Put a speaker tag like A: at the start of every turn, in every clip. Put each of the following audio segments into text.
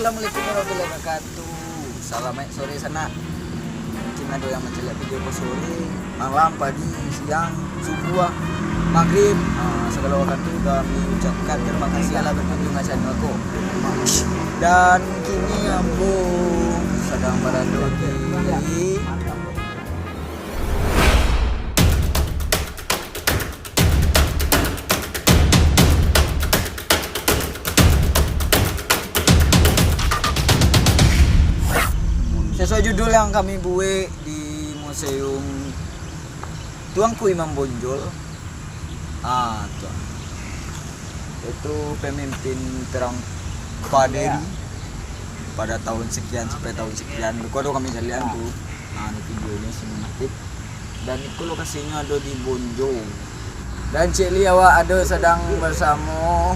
A: Assalamualaikum warahmatullahi wabarakatuh. Salam sore sana. Mungkin ada yang mencari video ko sore, malam, pagi, siang, subuh, maghrib. Segala waktu kami ucapkan terima kasih Allah berkunjung ke channel aku. Dan kini aku sedang berada di sesuai judul yang kami buat di Museum Tuanku Imam Bonjol. Tuan. Itu pemimpin perang Paderi pada tahun sekian sampai tahun sekian. Kalau kami jalan tuh, ini videonya sinematik. Dan itu lokasinya ada di Bonjol. Dan Cik Li awak ada sedang bersama.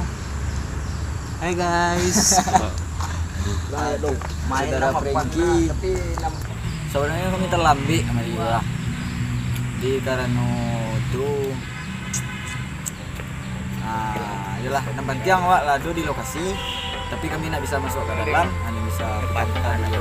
A: Hai guys. Saudara Franky. Sebenarnya kami terlambat sama dia. Di karena itu yalah nampak tiang awak lado di lokasi, tapi kami nak bisa masuk ke dalam, hanya bisa patah lah.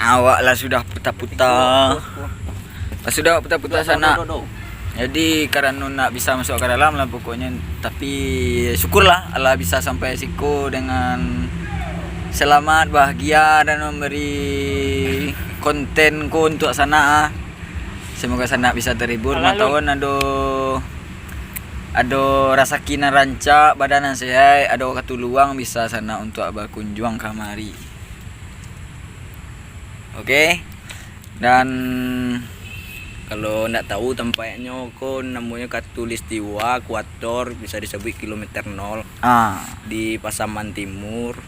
A: Awak lah sudah putar sana. Jadi karena nak bisa masuk ke dalam lah pokoknya. Tapi syukurlah Allah bisa sampai siku dengan selamat, bahagia dan memberi kontenku untuk sana. Semoga sana bisa terhibur. Tahun ada rasa kina rancak, badanan sehat, ada waktu luang bisa sana untuk berkunjung kamari. Oke. Dan kalau ndak tahu tempatnya kok namanya Katulistiwa Kuator, bisa disebut kilometer 0 di Pasaman Timur.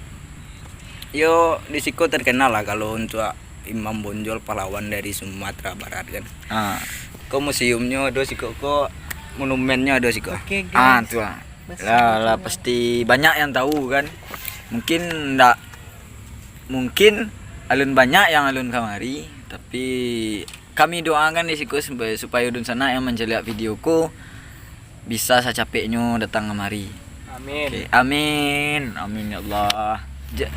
A: Yo di situ terkenal lah kalau untuk Imam Bonjol pahlawan dari Sumatera Barat kan. Kok museumnya ada situ, kok monumennya ada situ. Tuh. Lah pasti banyak yang tahu kan. Mungkin alun banyak yang alun kamari, tapi kami doakan di situ supaya udun sana yang menjeliak videoku bisa secapeknya datang kemari. Amin. Okay. Amin ya Allah.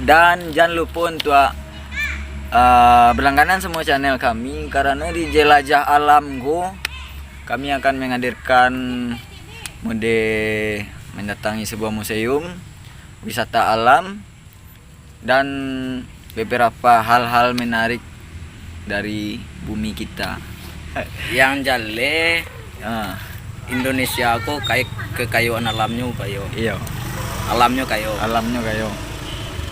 A: Dan jangan lupa untuk berlangganan semua channel kami, karena di Jelajah Alam kami akan menghadirkan mode mendatangi sebuah museum wisata alam dan beberapa hal-hal menarik dari bumi kita. Yang jale Indonesia aku kayak kekayaan alamnya kayo. Iya. Alamnya kayo.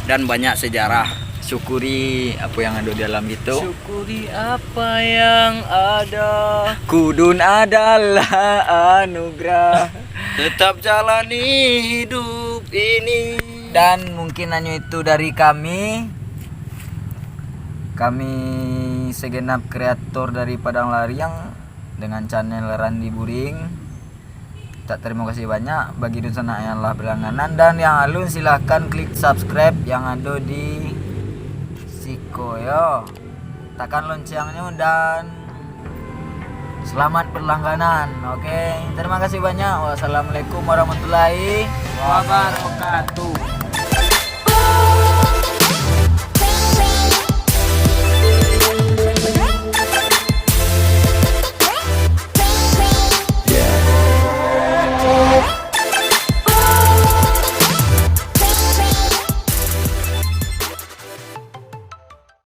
A: Dan banyak sejarah. Syukuri apa yang ada di alam itu. Syukuri apa yang ada. Kudun adalah anugerah. Tetap jalani hidup ini. Dan mungkin hanya itu dari kami. Kami segenap kreator dari Padang Lariang dengan channel Randi Buring. Terima kasih banyak bagi dun sana yang telah berlangganan, dan yang alun silahkan klik subscribe yang ada di Siko yo. Tekan loncengnya dan Selamat berlangganan. Oke, terima kasih banyak. Wassalamualaikum warahmatullahi
B: Wabarakatuh.